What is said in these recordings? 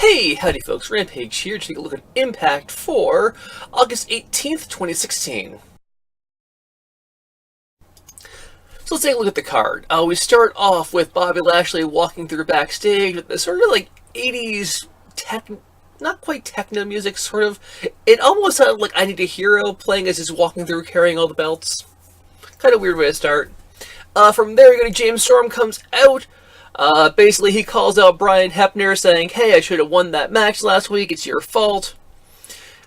Hey, howdy folks, Rampage here to take a look at Impact for August 18th, 2016. So let's take a look at the card. We start off with Bobby Lashley walking through backstage with this sort of like 80s not quite techno music, sort of. It almost sounded like I Need a Hero playing as he's walking through carrying all the belts. Kind of weird way to start. From there, you go to James Storm comes out. Basically, he calls out Brian Hebner saying, hey, I should have won that match last week, it's your fault.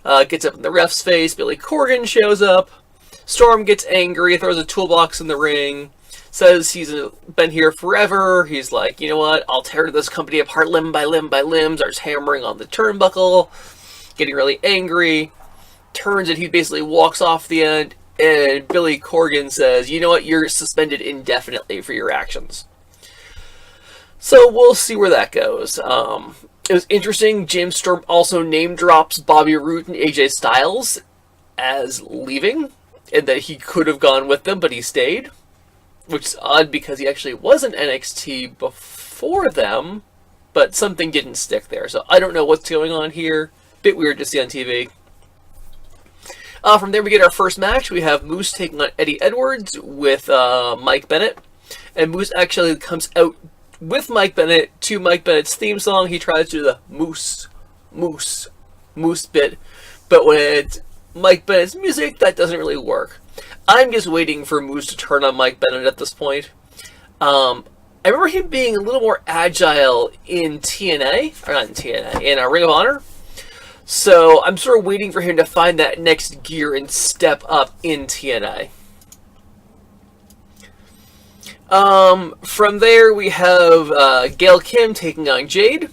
Gets up in the ref's face, Billy Corgan shows up. Storm gets angry, throws a toolbox in the ring, says he's been here forever. He's like, you know what, I'll tear this company apart limb by limb by limb, starts hammering on the turnbuckle, getting really angry. Turns and he basically walks off the end, and Billy Corgan says, you know what, you're suspended indefinitely for your actions. So we'll see where that goes. It was interesting. James Storm also name drops Bobby Roode and AJ Styles as leaving, and that he could have gone with them, but he stayed. Which is odd because he actually was in NXT before them, but something didn't stick there. So I don't know what's going on here. Bit weird to see on TV. From there we get our first match. We have Moose taking on Eddie Edwards with Mike Bennett. And Moose actually comes out with Mike Bennett to Mike Bennett's theme song. He tries to do the moose bit, but when it's Mike Bennett's music, that doesn't really work. I'm just waiting for Moose to turn on Mike Bennett at this point. I remember him being a little more agile in TNA, or not in TNA, in Ring of Honor. So I'm sort of waiting for him to find that next gear and step up in TNA. From there we have Gail Kim taking on Jade.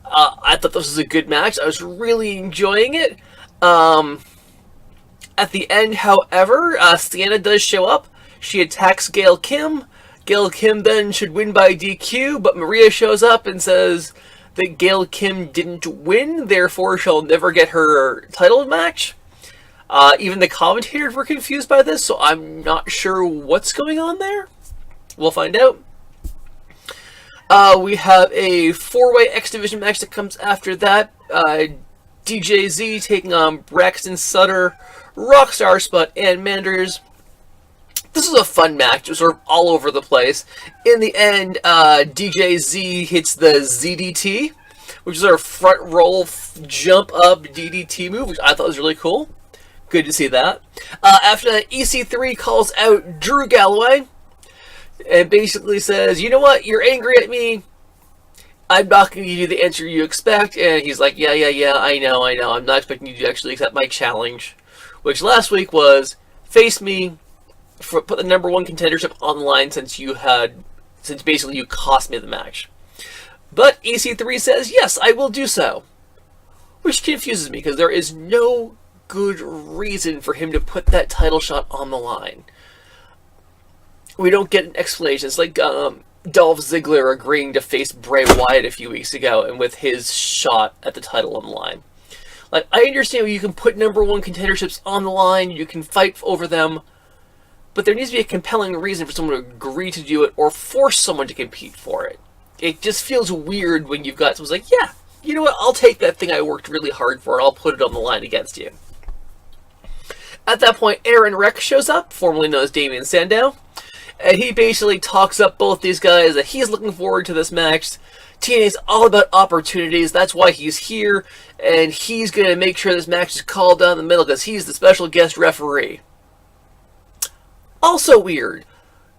I thought this was a good match. I was really enjoying it. At the end, however, Sienna does show up. She attacks Gail Kim. Gail Kim then should win by DQ, but Maria shows up and says that Gail Kim didn't win, therefore she'll never get her title match. Even the commentators were confused by this, so I'm not sure what's going on there. We'll find out. We have a 4-way X Division match that comes after that. DJZ taking on Braxton Sutter, Rockstar Spud, and Manders. This was a fun match. It was sort of all over the place. In the end, DJZ hits the ZDT, which is our front roll jump up DDT move, which I thought was really cool. Good to see that. After that, EC3 calls out Drew Galloway and basically says, you know what, you're angry at me, I'm not going to give you the answer you expect. And he's like, yeah, I know, I'm not expecting you to actually accept my challenge. Which last week was, face me, put the number one contendership on the line since basically you cost me the match. But EC3 says, yes, I will do so. Which confuses me, because there is no good reason for him to put that title shot on the line. We don't get an explanation. It's like Dolph Ziggler agreeing to face Bray Wyatt a few weeks ago, and with his shot at the title on the line. Like, I understand you can put number one contenderships on the line, you can fight over them, but there needs to be a compelling reason for someone to agree to do it, or force someone to compete for it. It just feels weird when you've got someone's like, yeah, you know what, I'll take that thing I worked really hard for, and I'll put it on the line against you. At that point, Aaron Rex shows up, formerly known as Damian Sandow. And he basically talks up both these guys that he's looking forward to this match. TNA's all about opportunities. That's why he's here. And he's going to make sure this match is called down the middle because he's the special guest referee. Also weird.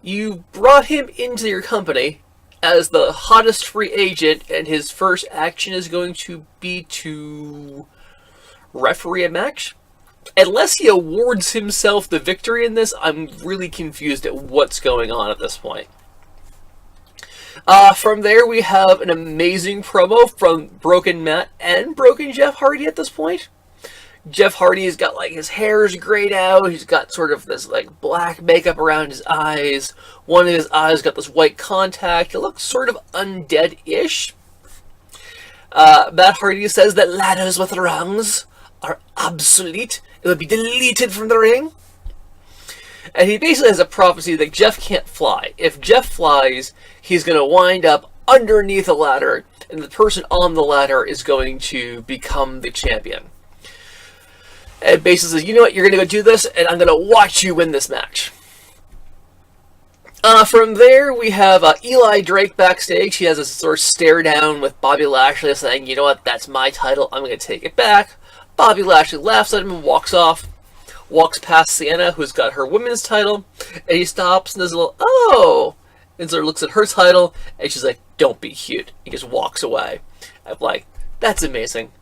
You brought him into your company as the hottest free agent, and his first action is going to be to referee a match? Unless he awards himself the victory in this, I'm really confused at what's going on at this point. From there, we have an amazing promo from Broken Matt and Broken Jeff Hardy at this point. Jeff Hardy's got, like, his hair's grayed out. He's got sort of this, like, black makeup around his eyes. One of his eyes got this white contact. It looks sort of undead-ish. Matt Hardy says that ladders with rungs are obsolete. It will be deleted from the ring. And he basically has a prophecy that Jeff can't fly. If Jeff flies, he's going to wind up underneath a ladder, and the person on the ladder is going to become the champion. And basically says, you know what, you're going to go do this, and I'm going to watch you win this match. From there, we have Eli Drake backstage. He has a sort of stare down with Bobby Lashley saying, you know what, that's my title, I'm going to take it back. Bobby Lashley laughs at him and walks off. Walks past Sienna, who's got her women's title, and he stops and does a little, oh! And sort of looks at her title, and she's like, don't be cute. He just walks away. I'm like, that's amazing.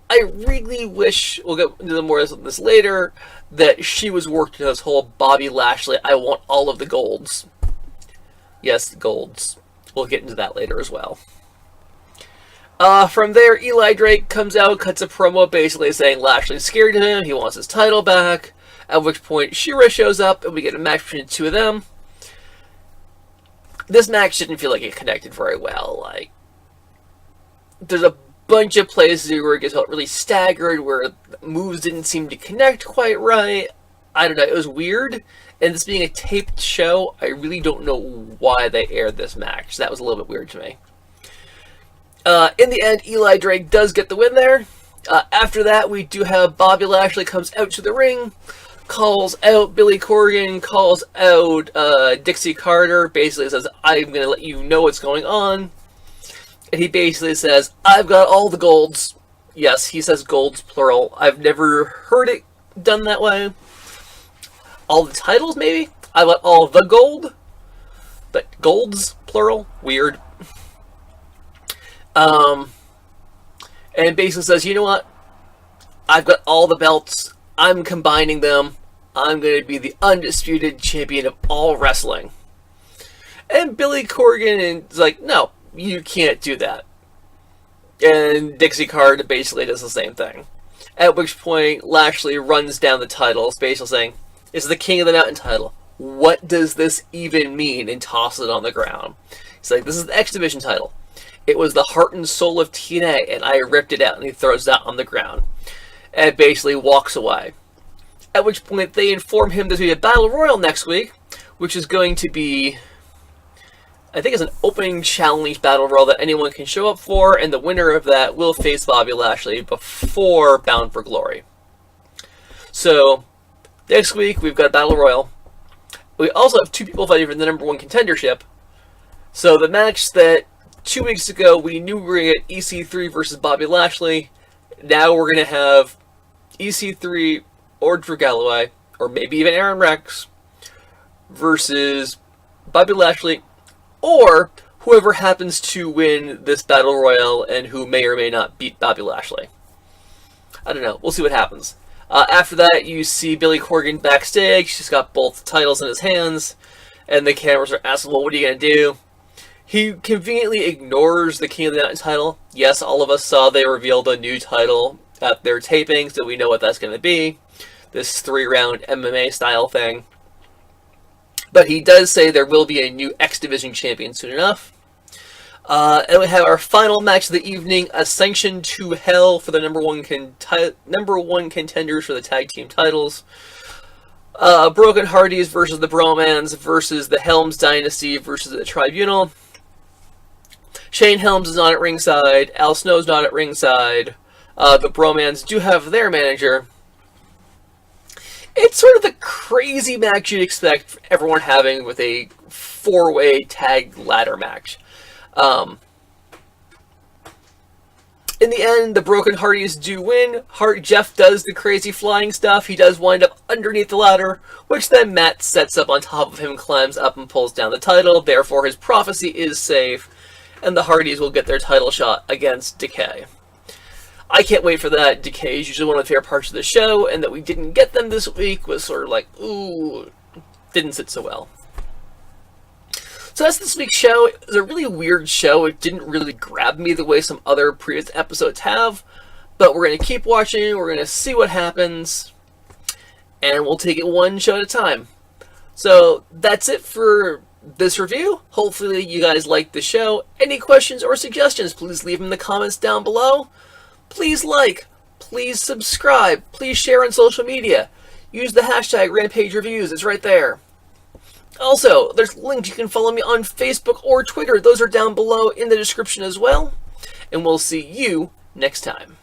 I really wish, we'll get into more of this later, that she was working this whole Bobby Lashley, I want all of the golds. Yes, golds. We'll get into that later as well. From there, Eli Drake comes out, cuts a promo basically saying Lashley's scared of him, he wants his title back, at which point Shira shows up, and we get a match between the two of them. This match didn't feel like it connected very well. Like, there's a bunch of places where it gets really staggered, where moves didn't seem to connect quite right. I don't know, it was weird. And this being a taped show, I really don't know why they aired this match. That was a little bit weird to me. In the end, Eli Drake does get the win there. After that, we do have Bobby Lashley comes out to the ring, calls out Billy Corgan, calls out Dixie Carter, basically says, I'm going to let you know what's going on. And he basically says, I've got all the golds. Yes, he says golds, plural. I've never heard it done that way. All the titles, maybe? I've got all the gold. But golds, plural, weird. And basically says, you know what? I've got all the belts. I'm combining them. I'm going to be the undisputed champion of all wrestling. And Billy Corgan is like, no, you can't do that. And Dixie Carter basically does the same thing. At which point, Lashley runs down the titles, basically saying, it's the King of the Mountain title. What does this even mean? And tosses it on the ground. He's like, this is the X Division title. It was the heart and soul of TNA, and I ripped it out, and he throws that on the ground. And basically walks away. At which point, they inform him there's going to be a Battle Royal next week, which is going to be, I think it's an opening challenge Battle Royal that anyone can show up for, and the winner of that will face Bobby Lashley before Bound for Glory. So, next week, we've got a Battle Royal. We also have two people fighting for the number one contendership. So, the match that 2 weeks ago, we knew we were going to get EC3 versus Bobby Lashley. Now we're going to have EC3 or Drew Galloway, or maybe even Aaron Rex, versus Bobby Lashley, or whoever happens to win this Battle Royal and who may or may not beat Bobby Lashley. I don't know. We'll see what happens. After that, you see Billy Corgan backstage. He's got both titles in his hands, and the cameras are asking, well, what are you going to do? He conveniently ignores the King of the Mountain title. Yes, all of us saw they revealed a new title at their taping, so we know what that's going to be. This 3-round MMA style thing. But he does say there will be a new X Division champion soon enough. And we have our final match of the evening, Ascension to Hell for the number one contenders for the tag team titles. Broken Hardys versus the Bromans versus the Helms Dynasty versus the Tribunal. Shane Helms is not at ringside. Al Snow's not at ringside. The Bromans do have their manager. It's sort of the crazy match you'd expect everyone having with a 4-way tag ladder match. In the end, the Broken Hardys do win. Jeff does the crazy flying stuff. He does wind up underneath the ladder, which then Matt sets up on top of him, climbs up, and pulls down the title. Therefore, his prophecy is safe, and the Hardys will get their title shot against Decay. I can't wait for that. Decay is usually one of the favorite parts of the show, and that we didn't get them this week was sort of like, ooh, didn't sit so well. So that's this week's show. It was a really weird show. It didn't really grab me the way some other previous episodes have, but we're going to keep watching, we're going to see what happens, and we'll take it one show at a time. So that's it for this review. Hopefully you guys liked the show. Any questions or suggestions, please leave them in the comments down below. Please like, please subscribe, please share on social media. Use the hashtag Rampage Reviews, it's right there. Also, there's links. You can follow me on Facebook or Twitter. Those are down below in the description as well. and we'll see you next time.